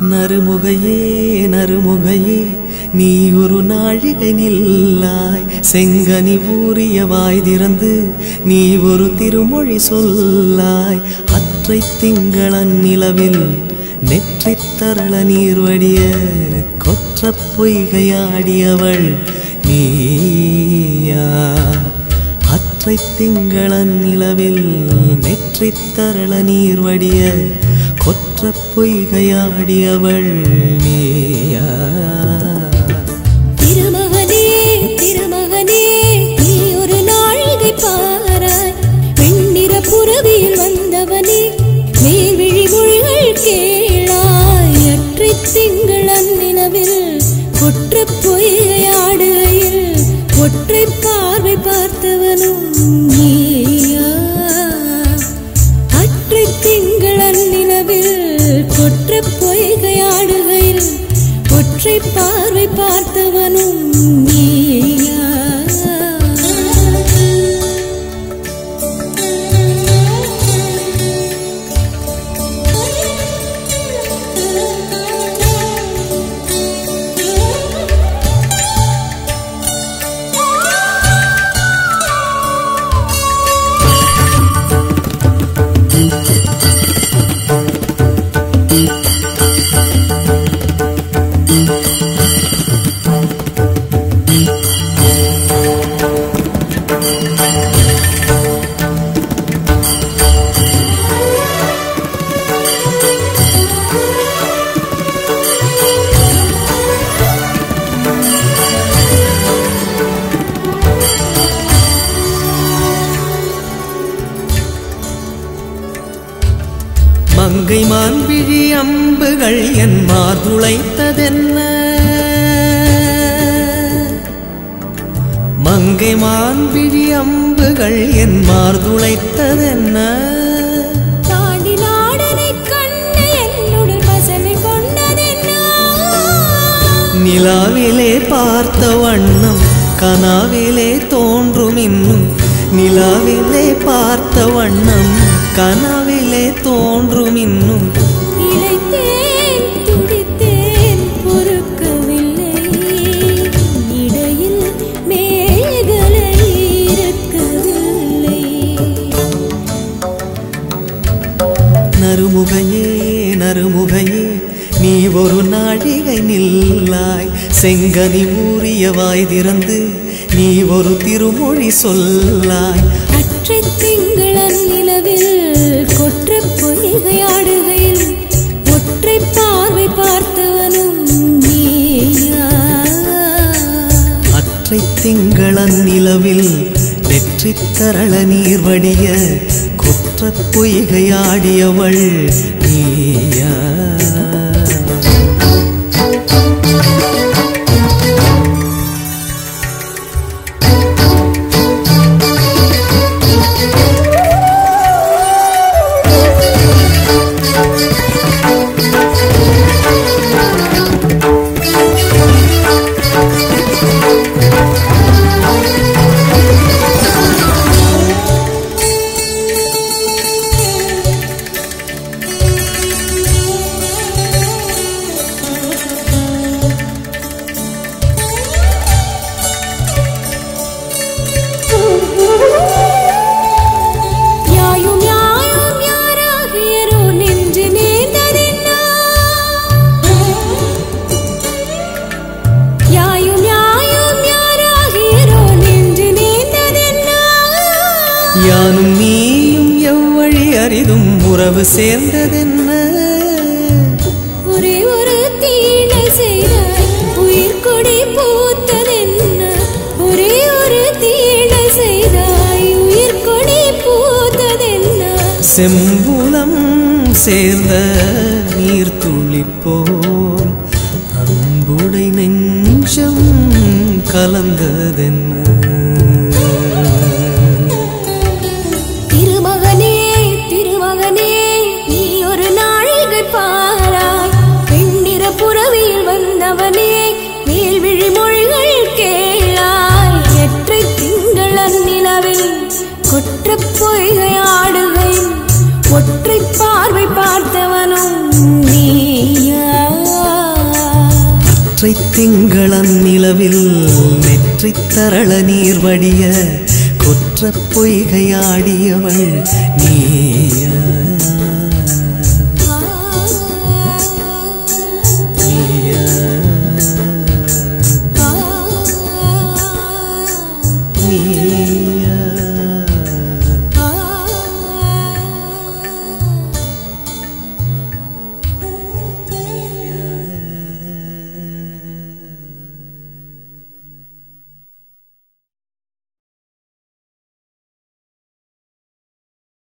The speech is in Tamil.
நறுமுகையே நறுமுகையே நீ ஒரு நாழிகை நில்லாய் செங்கனி ஊறிய வாய் திறந்து நீ ஒரு திருமொழி சொல்லாய் அற்றை திங்களன் நிலவில் நெற்றித் தரள நீர் வடிய கொற்ற பொய்கையாடியவள் நீயா அற்றை திங்களன் நிலவில் நெற்றித் தரள நீர் வடிய கொற்ற பொய்கையாடியவள் நீயா திருமகனே திருமகனே நீ ஒரு நாழிகை பாராய் வெண்ணிற புறவியில் வந்தவனே மேல்விழி மொழிகள் கேளாய் அற்றை திங்களன் நிலவில் கொற்ற பொய்கையாடுகையில் ஒற்றை பார்வை பார்த்தவனும் நீயா அற்றை திங்களன் நிலவில் கொற்ற பொய்கையாடுகையில் ஒற்றை பார்வை பார்த்தவனும் நீயா மங்கை மான்விழி அம்புகள் என் மார்துளைத்ததென்ன மங்கை மான்விழி அம்புகள் என் மார்துளைத்ததென்ன தாண்டி நாடனை கண்டு என்னுடன் பசமை கொண்டதென்ன நிலாவிலே பார்த்த வண்ணம் கனாவிலே தோன்றும் இன்னும் நிலாவிலே பார்த்த வண்ணம் கனவிலே தோன்றும் இன்னும் இளைத்தேன் துடித்தேன் பொறுக்கவில்லை இடையில் மேகலை இருக்கவில்லை நறுமுகையே நறுமுகையே நீ ஒரு நாழிகை நில்லாய் செங்கனி ஊறிய வாய் திறந்து நீ ஒரு திருமொழி சொல்லாய் அற்றை திங்களன் நிலவில் கொற்ற பொய்கையாடுகையில் ஒற்றை பார்வை பார்த்தவனும் நீயா அற்றை திங்களன் நிலவில் நெற்றித் தரள நீர் வடிய கொற்ற பொய்கையாடியவள் நீயா யானும் நீயும் எவ்வழி அறிதும் உறவு சேர்ந்ததென்ன ஒரே ஒரு தீழை செய்தாய் உயிர் கொடி பூத்ததென்ன ஒரே ஒரு தீழை செய்தாய் உயிர் கொடி பூத்ததென்ன செம்புலம் சேர்ந்த நீர் துளிப்போம் அன்புடை நெஞ்சம் கலந்ததென்ன திருமகனே திருமகனே நீ ஒரு நாழிகை பாராய் வெண்ணிற புறவியில் வந்தவனே மேல்விழி மொழிகள் கேளாய் எற்றை திங்களன் நிலவில் கொற்ற பொய்கையாடுகை ஒற்றை பார்வை பார்த்தவனும் நீயா ஒற்றை திங்களன் நிலவில் நெற்றி தரள நீர் வடிய கொற்ற பொய்கையாடியவள் நீயா நீயா நீயா